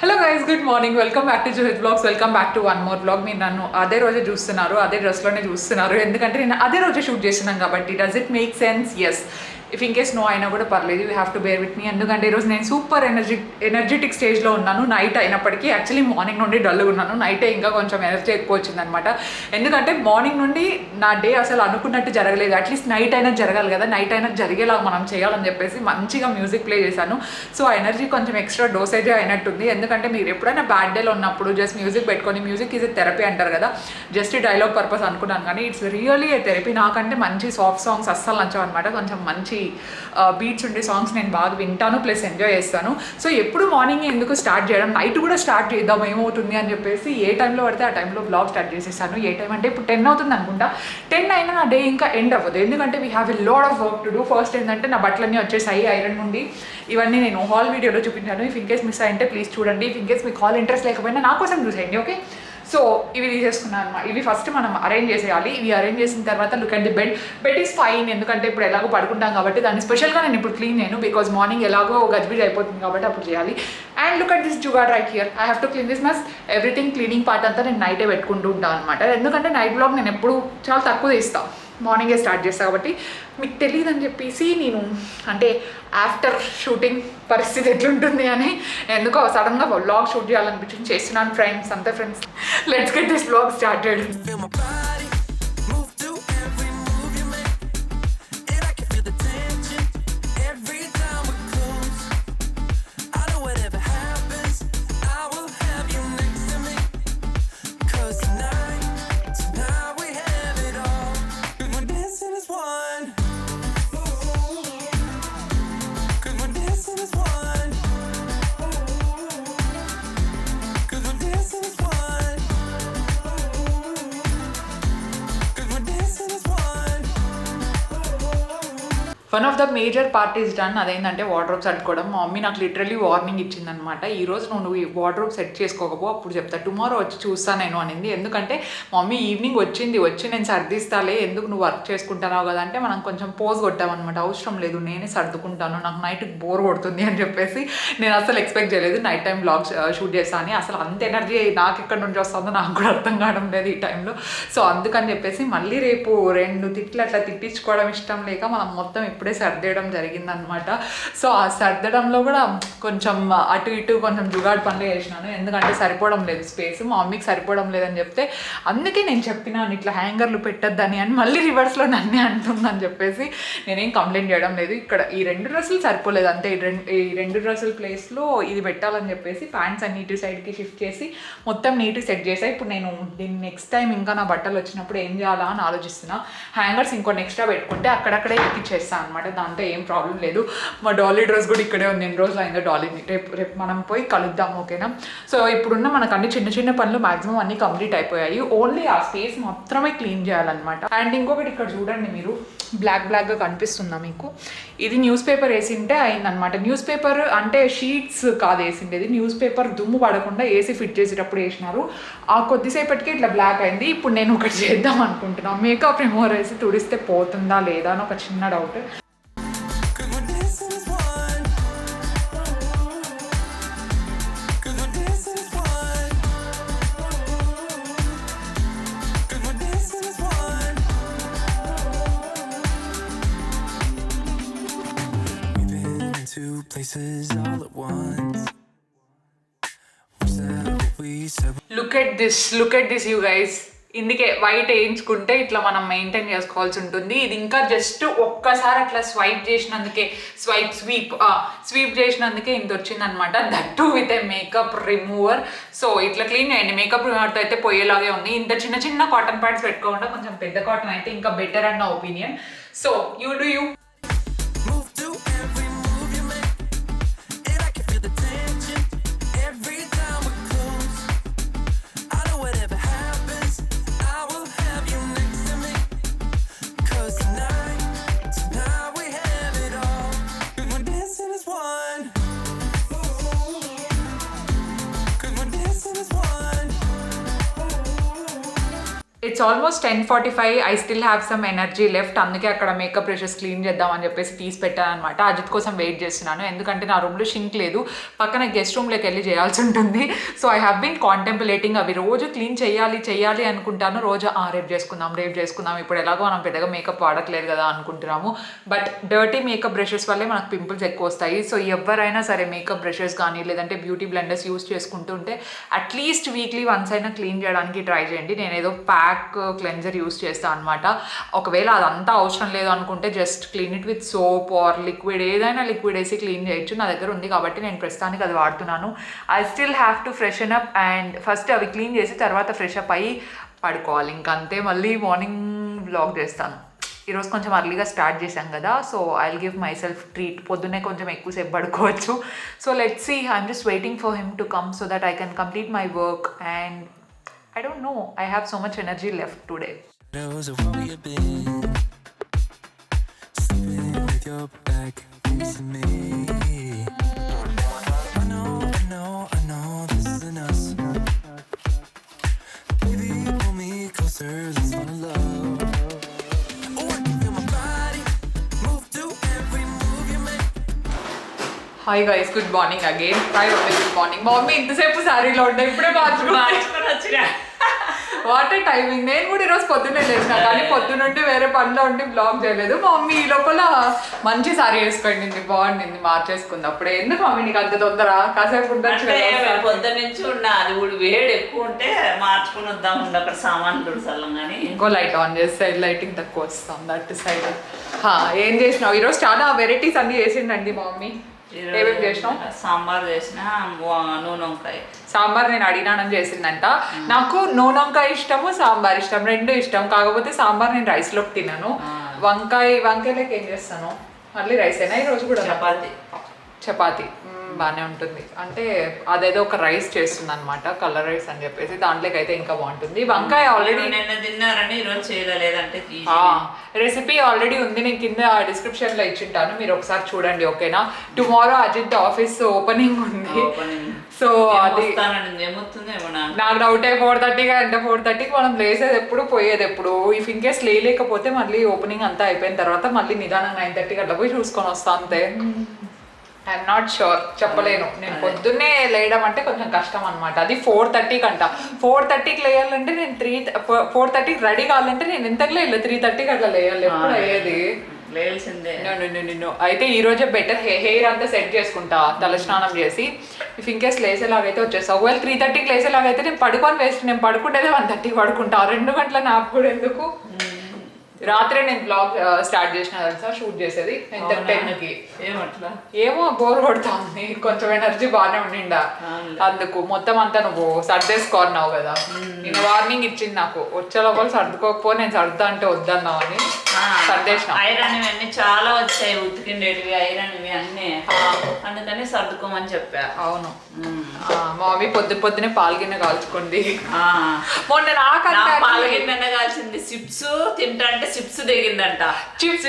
Hello guys, good morning. Welcome back to Juhith vlogs. Welcome back to one more vlog. మీరు నన్ను అదే రోజే చూస్తున్నారు, అదే డ్రెస్లోనే చూస్తున్నారు. ఎందుకంటే నేను అదే రోజే షూట్ చేస్తున్నాను కాబట్టి. Does it make sense? Yes. If in case no అయినా కూడా పర్లేదు, you have to bear with me. ఎందుకంటే ఈరోజు నేను సూపర్ ఎనర్జెటిక్ స్టేజ్లో ఉన్నాను. నైట్ అయినప్పటికీ యాక్చువల్లీ మార్నింగ్ నుండి డల్గా ఉన్నాను. నైటే ఇంకా కొంచెం ఎనర్జీ ఎక్కువ వచ్చిందనమాట. ఎందుకంటే మార్నింగ్ నుండి నా డే అసలు అనుకున్నట్టు జరగలేదు. అట్లీస్ట్ నైట్ అయినా జరగాలి కదా, నైట్ అయినా జరిగేలా మనం చేయాలని చెప్పేసి మంచిగా మ్యూజిక్ ప్లే చేశాను. సో ఆ ఎనర్జీ కొంచెం ఎక్స్ట్రా డోసేజే అయినట్టుంది. ఎందుకంటే మీరు ఎప్పుడైనా బ్యాడ్ డేలో ఉన్నప్పుడు జస్ట్ మ్యూజిక్ పెట్టుకొని, మ్యూజిక్ ఈజ్ ఎ థెరపీ అంటారు కదా, జస్ట్ డైలాగ్ పర్పస్ అనుకున్నాను కానీ ఇట్స్ రియలీ ఏ థెరపీ. నాకంటే మంచి సాఫ్ట్ సాంగ్స్ అస్సలు నచ్చవు అనమాట. కొంచెం మంచి బీట్స్ ఉండే సాంగ్స్ నేను బాగా వింటాను, ప్లస్ ఎంజాయ్ చేస్తాను. సో ఎప్పుడు మార్నింగ్ ఎందుకు స్టార్ట్ చేయడం, నైట్ కూడా స్టార్ట్ చేద్దాం ఏమవుతుంది అని చెప్పేసి ఏ టైంలో పడితే ఆ టైంలో బ్లాగ్ స్టార్ట్ చేసేసాను. ఏ టైం అంటే ఇప్పుడు 10 అవుతుంది అనుకుంటా. 10 అయినా నా డే ఇంకా ఎండ్ అవ్వదు, ఎందుకంటే we have a lot of work to do. First ఏంటంటే నా బట్టలన్నీ వచ్చేసాయి ఐరన్ నుండి. ఇవన్నీ నేను హాల్ వీడియోలో చూపించాను. ఇఫ్ ఇన్ కేస్ మిస్ అయ్యింటే ప్లీజ్ చూడండి. ఇఫ్ ఇన్ కేస్ మీకు హాల్ ఇంట్రెస్ట్ లేకపోయినా నా కోసం చూసేయండి, ఓకే? సో ఇవి తీసేసుకున్నాను అనమాట. ఇవి ఫస్ట్ మనం అరేంజ్ చేసేయాలి. ఇవి అరేంజ్ చేసిన తర్వాత look at the bed is fine. ఎందుకంటే ఇప్పుడు ఎలాగో పడుకుంటాం కాబట్టి దాన్ని స్పెషల్గా నేను ఇప్పుడు క్లీన్ చేయను, బికాజ్ మార్నింగ్ ఎలాగో గజిబిజి అయిపోతుంది కాబట్టి అప్పుడు చేయాలి. And look at this jugaad right here. I have to clean this mess. Everything cleaning part అంతా నేను నైటే పెట్టుకుంటూ ఉంటాను అనమాట. ఎందుకంటే నైట్ బ్లాగ్ నేను ఎప్పుడు చాలా తక్కువ తీస్తాను, మార్నింగే స్టార్ట్ చేస్తాను కాబట్టి. మీకు తెలియదు అని చెప్పేసి నేను అంటే ఆఫ్టర్ షూటింగ్ పరిస్థితి ఎట్లుంటుంది అని ఎందుకో సడన్గా వ్లాగ్ షూట్ చేయాలనిపించింది, చేస్తున్నాను. ఫ్రెండ్స్ అంతే friends, let's get this vlog started. One of the major part is done. అదేంటంటే వార్డ్రోబ్ సర్దుకోవడం. మా మమ్మీ నాకు లిటరల్లీ వార్నింగ్ ఇచ్చిందనమాట. ఈరోజు నువ్వు ఈ వార్డ్రోబ్ సెట్ చేసుకోకపో, అప్పుడు చెప్తా, టుమారో వచ్చి చూస్తాను నేను అనింది. ఎందుకంటే మా మమ్మీ ఈవినింగ్ వచ్చి నేను సర్దిస్తాలే, ఎందుకు నువ్వు వర్క్ చేసుకుంటున్నావు కదా అంటే మనం కొంచెం పోజ్ కొట్టామన్నమాట. అవసరం లేదు, నేనే సర్దుకుంటాను, నాకు నైట్ బోర్ కొడుతుంది అని చెప్పేసి. నేను అసలు ఎక్స్పెక్ట్ చేయలేదు నైట్ టైం బ్లాగ్ షూట్ చేస్తాను అని. అసలు అంత ఎనర్జీ నాకు ఎక్కడి నుంచి వస్తుందో నాకు కూడా అర్థం కావడం లేదు ఈ టైంలో. సో అందుకని చెప్పేసి మళ్ళీ రేపు 2 తిట్లు అట్లా తిట్టించుకోవడం ఇష్టం లేక మనం మొత్తం ఇప్పుడే సర్దేయడం జరిగిందనమాట. సో ఆ సర్దడంలో కూడా కొంచెం అటు ఇటు కొంచెం జుగాడ్ పనులు చేసినాను, ఎందుకంటే సరిపోవడం లేదు స్పేస్. మా మమ్మీకి సరిపోవడం లేదని చెప్తే అందుకే నేను చెప్పినాను ఇట్లా హ్యాంగర్లు పెట్టద్దని అని. మళ్ళీ రివర్స్లో నన్నే అంటుందని చెప్పేసి నేనేం కంప్లైంట్ చేయడం లేదు. ఇక్కడ ఈ 2 డ్రెస్సులు సరిపోలేదు అంతే. ఈ రెండు డ్రెస్సుల ప్లేస్లో ఇది పెట్టాలని చెప్పేసి ప్యాంట్స్ అన్ని ఇటు సైడ్కి షిఫ్ట్ చేసి మొత్తం నీట్గా సెట్ చేసా. ఇప్పుడు నేను దీన్ని నెక్స్ట్ టైం ఇంకా నా బట్టలు వచ్చినప్పుడు ఏం చేయాలా అని ఆలోచిస్తున్నా. హ్యాంగర్స్ ఇంకొన్ని ఎక్స్ట్రా పెట్టుకుంటే అక్కడక్కడే ఎక్కిచ్చేస్తాను అనమాట, దాంతో ఏం ప్రాబ్లం లేదు. మా డాలీ డ్రెస్ కూడా ఇక్కడే ఉంది, 2 రోజులు అయిందో డాలీని. రేపు మనం పోయి కలుద్దాం, ఓకేనా? సో ఇప్పుడున్న మనకు అన్ని చిన్న పనులు మాక్సిమం అన్ని కంప్లీట్ అయిపోయాయి. ఓన్లీ ఆ స్పేస్ మాత్రమే క్లీన్ చేయాలన్నమాట. అండ్ ఇంకొకటి ఇక్కడ చూడండి, మీరు బ్లాక్గా కనిపిస్తుందా మీకు? ఇది న్యూస్ పేపర్ వేసింటే అయిందనమాట. న్యూస్ పేపర్ అంటే షీట్స్ కాదు వేసిండేది, న్యూస్ పేపర్ దుమ్ము పడకుండా ఏసీ ఫిట్ చేసేటప్పుడు వేసినారు. ఆ కొద్దిసేపటికి ఇట్లా బ్లాక్ అయింది. ఇప్పుడు నేను ఒకటి చేద్దాం అనుకుంటున్నాను, మేకప్ రిమూవర్ వేసి తుడిస్తే పోతుందా లేదా అని ఒక చిన్న doubt. Look at this you guys. ఇందుకే వైట్ వేయించుకుంటే ఇట్లా మనం మెయింటైన్ చేసుకోవాల్సి ఉంటుంది. ఇది ఇంకా జస్ట్ ఒక్కసారి అట్లా స్వీప్ చేసినందుకే ఇంత వచ్చిందనమాట. That to with a makeup remover. So ఇట్లా క్లీన్ చేయండి. మేకప్ రిమూవర్తో అయితే పోయేలాగే ఉంది. ఇంత చిన్న కాటన్ ప్యాడ్స్ పెట్టుకోకుండా కొంచెం పెద్ద కాటన్ అయితే ఇంకా బెటర్ అన్న opinion. So you do you. It's almost 10:45. I still have some energy left. అందుకే అక్కడ మేకప్ బ్రషెస్ క్లీన్ చేద్దామని చెప్పేసి తీసి పెట్టాను అనమాట. అజిత్ కోసం వెయిట్ చేస్తున్నాను, ఎందుకంటే నా రూమ్లో షింక్ లేదు, పక్కన గెస్ట్ రూమ్లోకి వెళ్ళి చేయాల్సి ఉంటుంది. So I have been contemplating. అవి రోజు క్లీన్ చేయాలి అనుకుంటాను. రోజు రేపు చేసుకుందాం, ఇప్పుడు ఎలాగో మనం పెద్దగా మేకప్ వాడట్లేదు కదా అనుకుంటున్నాము. బట్ డర్టీ మేకప్ బ్రషెస్ వల్లే మనకు పింపుల్స్ ఎక్కువ వస్తాయి. సో ఎవరైనా సరే మేకప్ బ్రషెస్ కానీ లేదంటే బ్యూటీ బ్లెండర్స్ యూస్ చేసుకుంటుంటే అట్లీస్ట్ వీక్లీ వన్స్ అయినా క్లీన్ చేయడానికి ట్రై చేయండి. నేను ఏదో ప్యాక్ క్లెన్జర్ యూస్ చేస్తాను అనమాట. ఒకవేళ అదంతా అవసరం లేదు అనుకుంటే just clean it with soap are liquid, ఏదైనా లిక్విడ్ వేసి క్లీన్ చేయొచ్చు. నా దగ్గర ఉంది కాబట్టి నేను ప్రస్తుతానికి అది వాడుతున్నాను. I still have to freshen up and first అవి క్లీన్ చేసి తర్వాత ఫ్రెష్ అప్ అయ్యి పడుకోవాలి. ఇంకంతే, మళ్ళీ మార్నింగ్ వ్లాగ్ చేస్తాను. ఈరోజు కొంచెం అర్లీగా స్టార్ట్ చేశాం కదా, so I will give myself treat. పొద్దున్నే కొంచెం ఎక్కువసేపు పడుకోవచ్చు. So let's see, I'm just waiting for him to come so that I can complete my work and I don't know, I have so much energy left today. Hi guys, good morning again. Hi, good morning. Mommy, ఇంతసేపు శారీలో ఉండే ఇప్పుడే మార్చుకుని వచ్చినా. What a timing. నేను కూడా ఈరోజు పొద్దున్నే లేచిన, కానీ పొద్దునుండి వేరే పనిలో ఉండి బ్లాగ్ చేయలేదు. మమ్మీ ఈ లోపల మంచి సారీ వేసుకోండి, బాగుండింది, మార్చేసుకుంది. అప్పుడే ఎందుకు మమ్మీ నీకు అంత తొందర? కాసేపు ఉండొచ్చు కదా. పొద్దున్న నుంచి ఉన్నా, అది కూడా వేడి ఎక్కువ ఉంటే మార్చుకుని వద్దాం, అక్కడ సామాన్లు తుడసలం. కానీ ఇంకో లైట్ ఆన్ చేస్తే లైటింగ్ తక్కువ వస్తాం దట్ సైడ్. ఏం చేసినావు ఈరోజు? చాలా వెరైటీస్ అన్ని చేసిండండి మమ్మీ. ఏమేమి చేసినావు? సాంబార్ చేసిన, నూనె వంకాయ. సాంబార్ నేను అడిగినానని చేసిందంట. నాకు నూనె వంకాయ ఇష్టము, సాంబార్ ఇష్టం, రెండు ఇష్టం. కాకపోతే సాంబార్ నేను రైస్లోకి తిన్నాను. వంకాయలోకి ఏం చేస్తాను? మళ్ళీ రైస్ అయినా ఈరోజు కూడా చపాతి బాగానే ఉంటుంది. అంటే అదేదో ఒక రైస్ చేస్తుంది అనమాట, కలర్ రైస్ అని చెప్పేసి, దాంట్లోకి అయితే ఇంకా బాగుంటుంది. వంకాయ ఆల్రెడీ నిన్న తిన్నారని ఈరోజు చేయలేదంటే రెసిపీ ఆల్రెడీ ఉంది, నేను కింద డిస్క్రిప్షన్లో ఇచ్చింటాను, మీరు ఒకసారి చూడండి. ఓకేనా? టుమారో అజిత్ ఆఫీస్ ఓపెనింగ్ ఉంది. సో అది నాకు డౌట్ 4:30 అంటే 4:30కి మనం లేసేది ఎప్పుడు, పోయేది ఎప్పుడు. ఇఫ్ ఇన్ కేస్ లేకపోతే మళ్ళీ ఓపెనింగ్ అంతా అయిపోయిన తర్వాత మళ్ళీ నిదానం 9:30 అట్లా పోయి చూసుకొని వస్తా అంతే. ఐఎమ్ నాట్ షూర్, చెప్పలేను. నేను పొద్దున్నే లేయడం అంటే కొంచెం కష్టం అనమాట. అది 4:30కి అంట. 4:30కి లేయాలంటే నేను 4:30కి రెడీ కావాలంటే నేను ఎంతకు లేయాలి? 3:30కి అట్లా లేయాలి. ఎప్పుడు అయ్యేది అయితే ఈ రోజే బెటర్. హెయిర్ అంతా సెట్ చేసుకుంటా తలస్నానం చేసి. ఇఫ్ ఇన్ కేస్ లేసేలాగైతే వచ్చేస్తా. ఒకవేళ 3:30కి లేసేలాగైతే నేను పడుకొని వేస్ట్, నేను పడుకుంటేదే 1:30కి పడుకుంటా. 2 గంటల నాప్ కూడా ఎందుకు? రాత్రే నేను బ్లాగ్ స్టార్ట్ చేసిన తెలుసా, షూట్ చేసేది 10కి. ఏమో బోర్ కొడతా ఉంది, కొంచెం ఎనర్జీ బాగానే ఉండిండా, అందుకు మొత్తం అంతా నువ్వు సర్దేసుకోన్నావు కదా. నేను వార్నింగ్ ఇచ్చింది నాకు, వచ్చే లోపల సర్దుకోకపోతే నేను సర్దా అంటే వద్దన్నావు అని సర్దేసిన. ఐరన్ ఇవన్నీ చాలా వచ్చాయి, ఉతికిండేటివి ఐరన్ ఇవి అన్నీ, అందుకని సర్దుకోమని చెప్పా. అవును, మమ్మీ పొద్దునే పాలగిన్నె కాల్చుకుంది. మొన్న నాకు పాలగిన్నె కాల్చింది. చిప్స్ తింటా అంటే చిప్స్ దిగిందంట. చిప్స్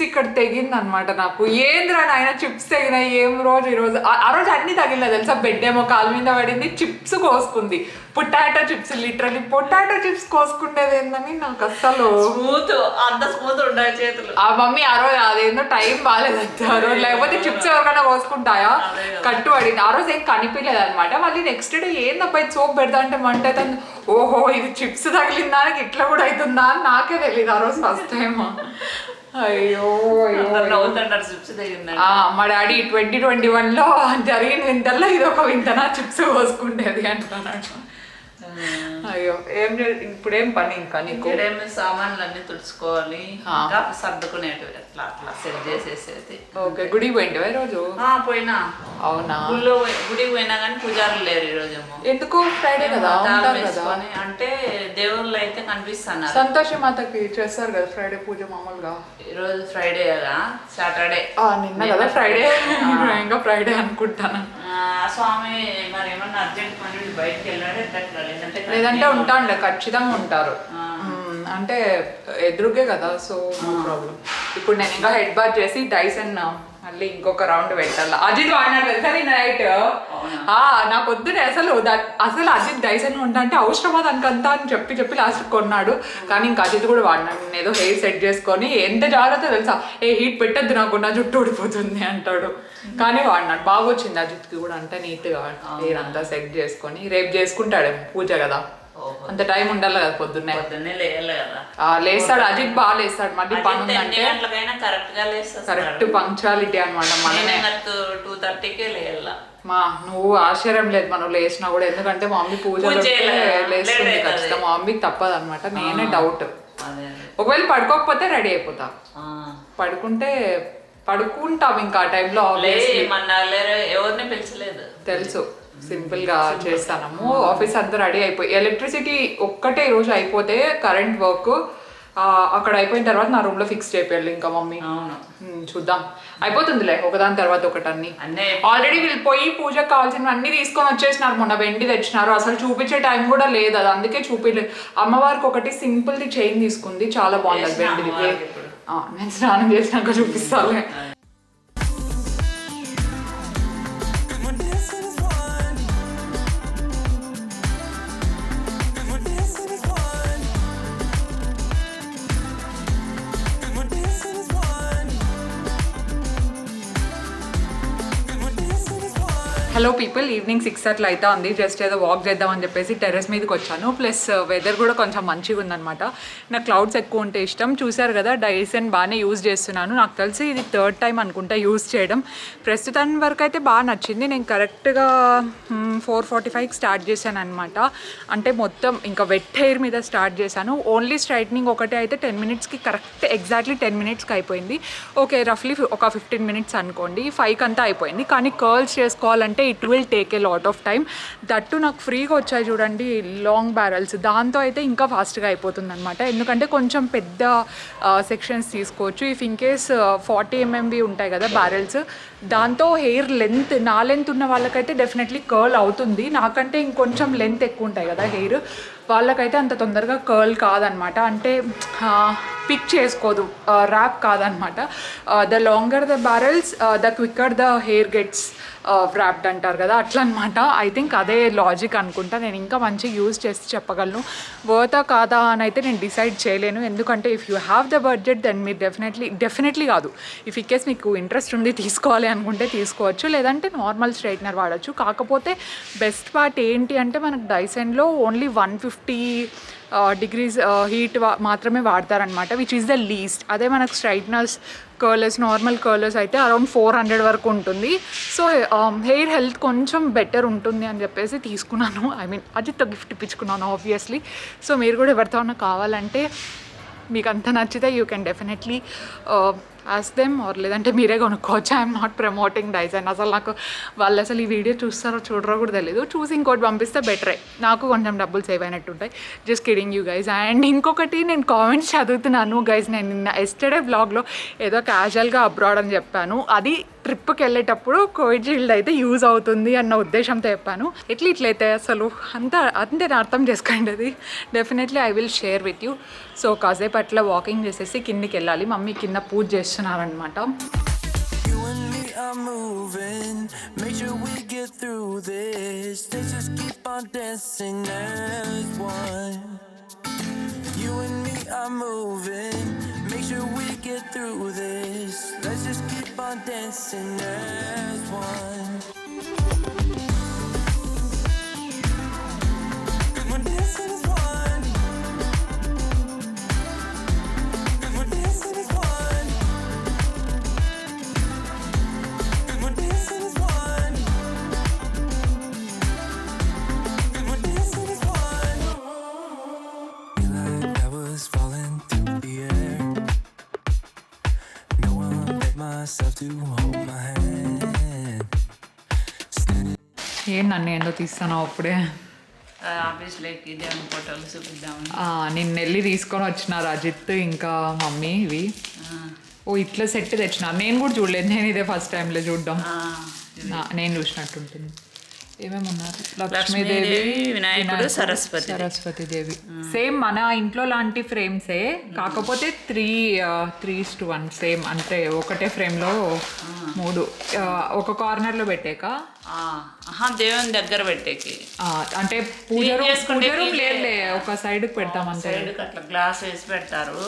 ఇక్కడ తెగింది అనమాట నాకు. ఏంద్రా నాయన చిప్స్ తెగినాయి, ఏం రోజు ఈరోజు ఆ రోజు అన్ని తగిలినాయి తెలుసా. బెడ్ ఏమో కాలు మీద పడింది, చిప్స్ కోసుకుంది. Potato chips, literally potato chips కోసుకుండేది ఏందని నాకు అస్సలు అంత స్మూత్ ఉండాలి చేతులు. ఆ మమ్మీ ఆ రోజు అదేందో టైం బాగాలేదు ఆ రోజు, లేకపోతే చిప్స్ ఎవరికైనా కోసుకుంటాయా? కట్టు పడింది. ఆ రోజు ఏం కనిపించలేదు అనమాట. మళ్ళీ నెక్స్ట్ డే ఏందబ్బా సోప్ పెడతా అంటే మంట అవుతుంది. ఓహో ఇది చిప్స్ తగిలిందా, నాకు ఇట్లా కూడా అవుతుందా అని నాకే తెలియదు ఆ రోజు ఫస్ట్ టైం. అయ్యో మా డాడీ 2021లో జరిగిన వింతల్లో ఇది ఒక వింతనా, చిప్స్ కోసుకుంటేది అంటున్నాడు. అయ్యో ఇప్పుడేం పని ఇంకా నీకు? సామాన్లు అన్ని తుడుచుకోవాలి, సర్దుకునేటివి అట్లా అట్లా సెట్ చేసేసేది. ఓకే, గుడికి పోయింటివా ఈరోజు? పోయినా. అవునా? గుడికి పోయినా కానీ పూజారులు లేరు ఈ రోజేమో. ఎందుకు? ఫ్రైడే కదా. అంటే దేవుళ్ళు అయితే కనిపిస్తున్నారు. సంతోషి మాతకి చేస్తారు కదా ఫ్రైడే పూజ మామూలుగా. ఈరోజు ఫ్రైడే కదా, సాటర్డే నిన్న కదా ఫ్రైడే, ఇంకా ఫ్రైడే అనుకుంటాను. స్వామి మరి ఏమన్నా అర్జెంట్ పని బయటకు వెళ్ళాడు, లేదంటే ఉంటాండే, ఖచ్చితంగా ఉంటారు. అంటే ఎదురుగే కదా, సో నో ప్రాబ్లం. ఇప్పుడు నేను ఇంకా హెడ్ బాత్ చేసి డైసన్ మళ్ళీ ఇంకొక రౌండ్ పెట్టాలి. అజిత్ వాడినాడు తెలుసా నైట్. నాకు వద్దునే అసలు అజిత్ డైసన్ ఉంటా అంటే అవసరమా దానికంతా అని చెప్పి లాస్ట్ కొన్నాడు. కానీ ఇంకా అజిత్ కూడా వాడినాడు. నేను ఏదో హెయిర్ సెట్ చేసుకొని ఎంత జాగ్రత్త తెలుసా, హీట్ పెట్టద్దు నాకు నా జుట్టు ఊడిపోతుంది అంటాడు. కానీ వాడినాడు, బాగా వచ్చింది అజిత్కి కూడా. అంటే నీట్గా హెయిర్ అంతా సెట్ చేసుకొని రేపు చేసుకుంటాడు పూజ కదా, అంత టైం ఉండాలి కదా, పొద్దున్నే లేయాలి కదా. లేస్తాడు అజిత్, బాగా లేస్తాడు. మళ్ళీ పని ఉందంటే కరెక్ట్ పంక్చువాలిటీ అనమాట. మనమే 2:30కే లేయాల. నువ్వు ఆశ్చర్యం లేదు మనం లేచినా కూడా, ఎందుకంటే మా మమ్మీ పూజ లేస్తుంది ఖచ్చితంగా. మా మమ్మీకి తప్పదు అనమాట. నేనే డౌట్, ఒకవేళ పడుకోకపోతే రెడీ అయిపోతా, పడుకుంటాం ఇంకా ఆ టైంలో. ఎవరిని పిలిచలేదు తెలుసు, సింపుల్ గా చేస్తాము. ఆఫీస్ అంతా రెడీ అయిపోయి, ఎలక్ట్రిసిటీ ఒక్కటే రోజు అయిపోతే కరెంట్ వర్క్ అక్కడ అయిపోయిన తర్వాత నా రూమ్ లో ఫిక్స్ చేయాలి ఇంకా మమ్మీ. చూద్దాం, అయిపోతుందిలే ఒకదాని తర్వాత ఒకటి. అన్ని ఆల్రెడీ వీళ్ళు పోయి పూజకు కావాల్సినవి అన్ని తీసుకొని వచ్చేసినారు. మొన్న వెండి తెచ్చినారు, అసలు చూపించే టైం కూడా లేదు, అది అందుకే చూపించలేదు. అమ్మవారికి ఒకటి సింపుల్ ది చైన్ తీసుకుంది, చాలా బాగుంది వెండిది. నేను స్నానం చేసినాక చూపిస్తాను. హలో పీపుల్, ఈవినింగ్ 6 అట్లా అయితే ఉంది. జస్ట్ ఏదో వాక్ చేద్దామని చెప్పేసి టెర్రస్ మీదకి వచ్చాను. ప్లస్ వెదర్ కూడా కొంచెం మంచిగా ఉందన్నమాట. నాకు క్లౌడ్స్ ఎక్కువ ఉంటే ఇష్టం. చూసారు కదా డైసన్ బాగానే యూజ్ చేస్తున్నాను. నాకు తెలిసి ఇది 3rd టైం అనుకుంటా యూజ్ చేయడం. ప్రస్తుతం వరకు అయితే బాగా నచ్చింది. నేను కరెక్ట్గా 4:45కి స్టార్ట్ చేశాను అనమాట. అంటే మొత్తం ఇంకా వెట్ హెయిర్ మీద స్టార్ట్ చేశాను. ఓన్లీ స్ట్రైట్నింగ్ ఒకటే అయితే 10 మినిట్స్కి ఎగ్జాక్ట్లీ 10 మినిట్స్కి అయిపోయింది. ఓకే, రఫ్లీ ఒక 15 మినిట్స్ అనుకోండి. 5కి అంతా అయిపోయింది. కానీ కర్ల్స్ చేసుకోవాలంటే it will take a lot of time. That నాకు ఫ్రీగా వచ్చాయి చూడండి లాంగ్ బ్యారల్స్, దాంతో అయితే ఇంకా ఫాస్ట్గా అయిపోతుంది అనమాట. ఎందుకంటే కొంచెం పెద్ద సెక్షన్స్ తీసుకోవచ్చు. ఇఫ్ ఇన్ కేస్ 40 mm ఉంటాయి కదా బ్యారల్స్, దాంతో హెయిర్ లెంత్, నా లెంత్ ఉన్న వాళ్ళకైతే డెఫినెట్లీ కర్ల్ అవుతుంది. నాకంటే ఇంకొంచెం లెంత్ ఎక్కువ ఉంటాయి కదా హెయిర్, వాళ్ళకైతే అంత తొందరగా కర్ల్ కాదనమాట. అంటే పిక్ చేసుకోదు, ర్యాప్ కాదనమాట. The longer the barrels the quicker the hair gets wrapped అంటారు కదా, అట్లా అనమాట. ఐ థింక్ అదే లాజిక్ అనుకుంటా. నేను ఇంకా మంచిగా యూజ్ చేసి చెప్పగలను. వర్తా కాదా అని అయితే నేను డిసైడ్ చేయలేను. ఎందుకంటే if you have the budget then మీరు డెఫినెట్లీ కాదు, ఇఫ్ ఇన్ కేస్ మీకు ఇంట్రెస్ట్ ఉంది తీసుకోవాలి అనుకుంటే తీసుకోవచ్చు, లేదంటే నార్మల్ స్ట్రైట్నర్ వాడచ్చు. కాకపోతే బెస్ట్ పార్ట్ ఏంటి అంటే మనకు డైసన్లో ఓన్లీ 150 degrees హీట్ మాత్రమే వాడతారనమాట, విచ్ ఈస్ ద లీస్ట్. అదే మనకు స్ట్రైట్నర్స్, కర్లర్స్, నార్మల్ కర్లర్స్ అయితే అరౌండ్ 400 వరకు ఉంటుంది. సో హెయిర్ హెల్త్ కొంచెం బెటర్ ఉంటుంది అని చెప్పేసి తీసుకున్నాను. ఐ మీన్ అజిత్ గిఫ్ట్ ఇప్పించుకున్నాను ఆబ్వియస్లీ. సో మీరు కూడా ఎవరితో కావాలంటే, మీకు అంత నచ్చితే you can definitely ask them, or లేదంటే మీరే కొనుక్కోవచ్చు. I'm not promoting Dyson. అసలు నాకు వాళ్ళు అసలు ఈ వీడియో చూస్తారో చూడరో కూడా తెలియదు. చూసి ఇంకోటి పంపిస్తే బెటరే, నాకు కొంచెం డబ్బులు సేవ్ అయినట్టు ఉంటాయి. Just kidding you guys. And ఇంకొకటి, నేను కామెంట్స్ చదువుతున్నాను గైజ్. నేను నిన్న ఎస్టర్డే బ్లాగ్లో ఏదో క్యాజువల్గా అబ్రాడ్ అని చెప్పాను. అది ట్రిప్కి వెళ్ళేటప్పుడు కోవిషీల్డ్ అయితే యూజ్ అవుతుంది అన్న ఉద్దేశంతో చెప్పాను. ఇట్లయితే అసలు అంతే అర్థం చేసుకోండి. అది definitely I will share with you. So కాసేపు అట్లా వాకింగ్ చేసేసి కిందికి వెళ్ళాలి. మమ్మీ కింద పూజ చేస్తున్నారనమాట. Make sure we get through this. Let's just keep on dancing as one. You and me are moving. Make sure we get through this. Let's just keep on dancing as one. Come on, dancing as one. Come on, dancing as one. Come on, dancing as one. Come on, dancing as one. Like I was falling through the air. No one let myself to hold my hand. ఏం నన్ను ఏందో తీస్తాను అప్పుడే ఆఫీస్లోకి ఇదే ఫోటోలు చూపిద్దామని. నేను వెళ్ళి తీసుకొని వచ్చినారు అజిత్ ఇంకా మమ్మీ. ఇవి ఇట్లా సెట్ తెచ్చినారు. నేను కూడా చూడలేదు, నేను ఇదే ఫస్ట్ టైంలో చూడడం. నేను చూసినట్టుంటుంది. ఏమేమి ఉన్నారు? లక్ష్మీదేవి, వినాయకుడు, సరస్వతి దేవి. సేమ్ మన ఇంట్లో లాంటి ఫ్రేమ్సే, కాకపోతే 3:1 సేమ్. అంటే ఒకటే ఫ్రేమ్లో 3 ఒక కార్నర్ లో పెట్టాక దేవుని దగ్గర పెట్టేకి అంటే పూజ రూమ్ లేదులే ఒక సైడ్ కి పెడతాం అంతే. సైడ్ అట్లా గ్లాస్ వేసి పెడతారు.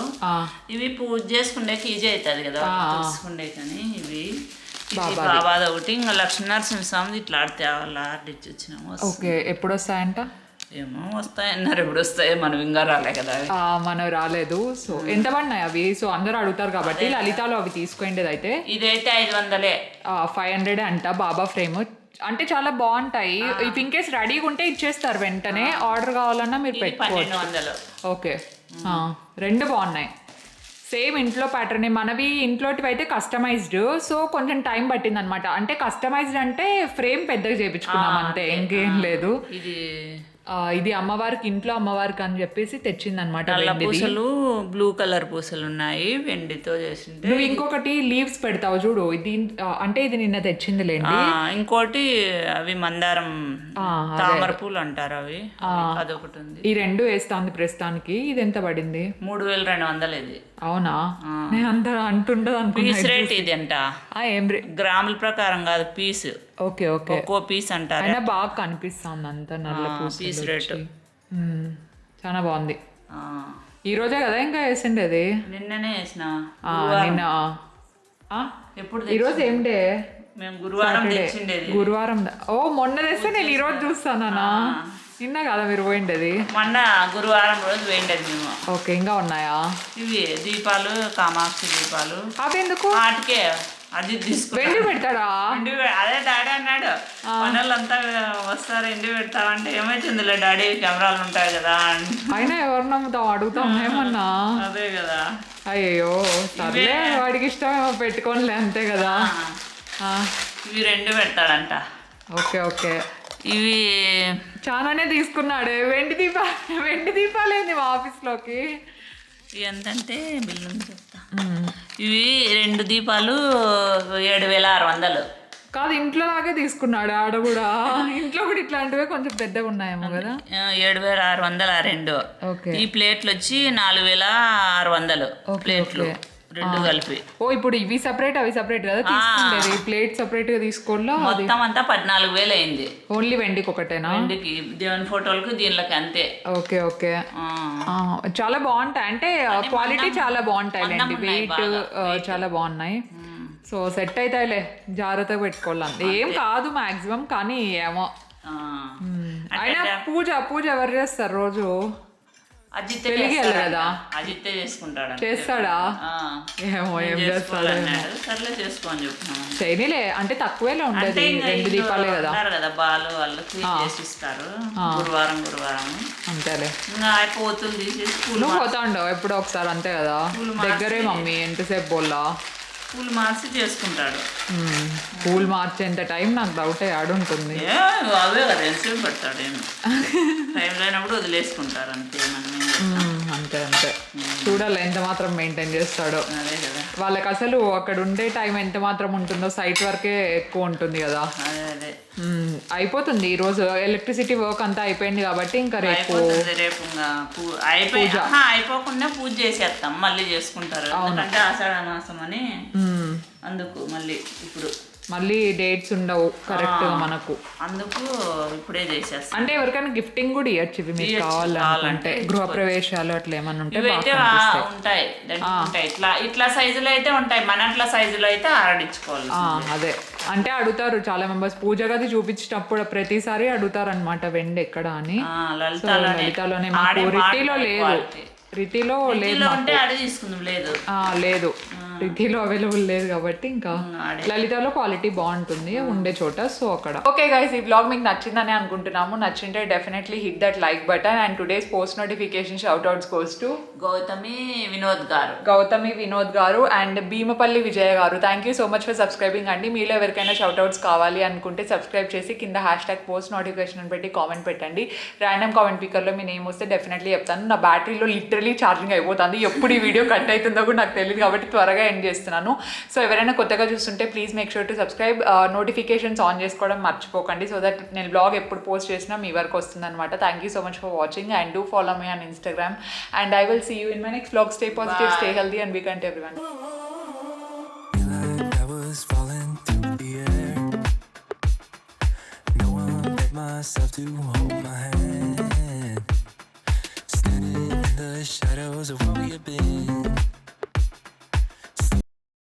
ఇవి పూజ చేసుకుండేకి ఈజీ అవుతుంది కదా చూసుకుండే. కానీ ఇవి బాబాది ఒకటి, ఇంకా లక్ష్మీనరసింహ స్వామి ఇట్లా ఆడితే ఆడిచ్చి వచ్చినాము. ఓకే, ఎప్పుడు వస్తాయంట? ఏమో వస్తాయన్నారు, ఎప్పుడు వస్తాయో మనం ఇంకా రాలే కదా. మనం రాలేదు. సో ఎంత పడినాయి అవి? సో అందరూ అడుగుతారు కాబట్టి లలితాలో అవి తీసుకోండి. అయితే ఇదైతే 500, 500 అంట బాబా ఫ్రేమ్. అంటే చాలా బాగుంటాయి. ఇఫ్ ఇన్ కేస్ రెడీగా ఉంటే ఇచ్చేస్తారు వెంటనే. ఆర్డర్ కావాలన్నా మీరు పెట్టుకోవచ్చు. 1200. ఓకే, 2 బాగున్నాయి. సేమ్ ఇంట్లో ప్యాటర్న్. మనవి ఇంట్లోటివి అయితే కస్టమైజ్డ్, సో కొంచెం టైం పట్టింది అనమాట. అంటే కస్టమైజ్డ్ అంటే ఫ్రేమ్ పెద్దగా చేయించుకున్నాం అంతే, ఇంకేం లేదు. ఇది అమ్మవారికి, ఇంట్లో అమ్మవారికి అని చెప్పేసి తెచ్చింది అనమాట. పూసలు బ్లూ కలర్ పూసలు ఉన్నాయి, వెండితో చేసింది. నువ్వు ఇంకొకటి లీవ్స్ పెడతావు చూడు, ఇది అంటే ఇది నిన్న తెచ్చింది లేండి. ఇంకోటి అవి మందారం తామర పూలు అంటారు, అవి అదొకటి ఉంది. ఈ 2 వేస్తాంది ప్రస్తుతానికి. ఇది ఎంత పడింది? 3200. ఇది అవునా? నేను అంత అంటుండదు అనుకున్నా. పీస్ రేట్ ఇది అంట. ఏం గ్రాముల ప్రకారం కాదు, పీస్. ఓకే ఓకే, ఒక్కో పీస్ అంటారు. అయినా బాగా కనిపిస్తుంది అంత నల్ల పీస్ రేటు. చాలా బాగుంది. ఈ రోజే కదా ఇంకా వేసిండేది? నిన్ననే వేసిన. నిన్న ఎప్పుడు? ఈ రోజు ఏం డే? మేము గురువారం తెచ్చిండేది. గురువారం. ఓ మొన్న తెస్తే నేను ఈ రోజు చూస్తానా? నిన్న కదా మీరు పోయిండేది? మొన్న గురువారం రోజు పోయిండేది మేము. ఓకే, ఇంకా ఉన్నాయా? ఇవి దీపాలు, కామాక్షి దీపాలు. అవి ఎందుకు? వాటికే అది తీసుకు వెండి పెట్టాడా? అదే డాడీ అన్నాడు, మనోళ్ళంతా వస్తారు ఎండి పెడతామంటే ఏమైతుందిలే డాడీ, కెమెరాలు ఉంటాయి కదా. అయినా ఎవరు నమ్ముతాం, అడుగుతాం ఏమన్నా. అదే కదా. అయ్యో సర్లే, వాడికి ఇష్టమేమో పెట్టుకోనిలే, అంతే కదా. ఇవి 2 పెడతాడంట. ఓకే ఓకే, ఇవి చాలానే తీసుకున్నాడే. వెండి దీపాలు ఏంది మా ఆఫీస్లోకి? ఎంతంటే బిల్లు చెప్తా. ఇవి 2 దీపాలు 7600. కాదు, ఇంట్లో లాగే తీసుకున్నాడు ఆడ కూడా. ఇంట్లో కూడా ఇట్లాంటివే కొంచెం పెద్దగా ఉన్నాయేమో కదా. 7600 2. ఈ ప్లేట్లు వచ్చి 4600 ప్లేట్లు, 2 కలిపి. ఓ, ఇప్పుడు ఇవి సపరేట్ అవి సపరేట్ కదా తీసుకుండేది? ప్లేట్ సపరేట్ గా తీసుకోవాలా? మొత్తం అంతా 14000 అయింది. ఓన్లీ వెండికి ఒకటేనా? వెండికి, దేవుని ఫోటోలకు దీనిలోకి అంతే. ఓకే ఓకే, చాలా బాగుంటాయి. అంటే క్వాలిటీ చాలా బాగుంటాయి అండి, వెయిట్ చాలా బాగున్నాయి. సో సెట్ అవుతాయిలే, జాగ్రత్తగా పెట్టుకోవాలి. ఏం కాదు మాక్సిమం, కానీ ఏమో. అయినా పూజ ఎవరు చేస్తారు రోజు? అజిత్ కదా, అజిత్ చేసుకుంటాడు. చేస్తాడా? ఏమో ఏం చేస్తాడు. సర్లే చేసుకో అని చెప్తున్నాను. చేయనిలే, అంటే తక్కువేలో ఉండదు. 2 దీపాలే కదా. బాలు వాళ్ళు క్లీన్ చేసి ఇస్తారు గురువారం. అంతేలే. పోతులు తీసేసి నువ్వు పోతా ఉండవు ఎప్పుడో ఒకసారి, అంతే కదా. దగ్గరే మమ్మీ, ఎంతసేపు పోలా? పూలు మార్చి చేసుకుంటాడు. పూలు మార్చేంత టైం నాకు డౌటే ఆడుంటుంది. అవే కదా ఎంతసేపు పెడతాడు, ఏమి టైం లేనప్పుడు వదిలేసుకుంటారు అంతే. అంతే చూడాలి ఎంత మాత్రం మెయింటైన్ చేస్తాడో. అదే కదా, వాళ్ళకి అసలు అక్కడ ఉండే టైం ఎంత మాత్రం ఉంటుందో, సైట్ వర్కే ఎక్కువ ఉంటుంది కదా. అదే అయిపోతుంది ఈ రోజు. ఎలక్ట్రిసిటీ వర్క్ అంతా అయిపోయింది కాబట్టి ఇంకా రేపు అయిపోకుండా పూజ చేసేస్తాం, మళ్ళీ చేసుకుంటారు. ఎందుకంటే ఆషాఢ మాసం అని, అందుకు మళ్ళీ ఇప్పుడు మళ్ళీ డేట్స్ ఉండవు కరెక్ట్ గా మనకు, అందుకు ఇప్పుడే చేసేస్తాం. అంటే ఎవరికైనా గిఫ్టింగ్ కూడా ఇవ్వచ్చు ఇవి మీకు కావాలంటే. గృహప్రవేశాలు అట్లా ఏమన్నా ఉంటే ఉంటాయి. ఇట్లా సైజులో అయితే ఉంటాయి, మన అట్లా సైజులో అయితే ఆడించుకోవాలి. అదే అంటే అడుగుతారు చాలా మెంబర్స్, పూజ గది చూపించేటప్పుడు ప్రతిసారి అడుగుతారు అనమాట వెండి ఎక్కడ అని. లలితాలోనే, మాకు రితిలో లేదు. రితిలో లేదు, లేదు రితిలో అవైలబుల్ లేదు కాబట్టి ఇంకా లలితాలో క్వాలిటీ బాగుంటుంది ఉండే చోట. సో అక్కడ. ఓకే గైస్, ఈ బ్లాగ్ మీకు నచ్చిందని అనుకుంటున్నాము. నచ్చింటే definitely hit that like button. And today's post notification shout outs goes to Gautami Vinod garu and Bheemapalli Vijaya garu. Thank you so much for subscribing అండి. మీలో ఎవరికైనా షౌట్ అవుట్స్ కావాలి అనుకుంటే సబ్స్క్రైబ్ చేసి కింద #పోస్ట్ నోటిఫికేషన్ అని పెట్టి కామెంట్ పెట్టండి. ర్యాండమ్ కామెంట్ పికర్లో మీ నేమ్ వస్తే డెఫినెట్లీ చెప్తాను. నా బ్యాటరీలో లిటరలీ ఛార్జింగ్ అయిపోతుంది, ఎప్పుడు ఈ వీడియో కట్ అవుతుందో కూడా నాకు తెలియదు కాబట్టి త్వరగా ఎండ్ చేస్తున్నాను. సో ఎవరైనా కొత్తగా చూస్తుంటే please make sure to subscribe, notifications on చేసుకోవడం మర్చిపోకండి. సో దట్ నేను బ్లాగ్ ఎప్పుడు పోస్ట్ చేసినా మీ వరకు వస్తుంది అనమాట. Thank you so much for watching and do follow me on Instagram and I will see you in my next vlog. Stay positive, stay healthy and be kind to everyone. to hold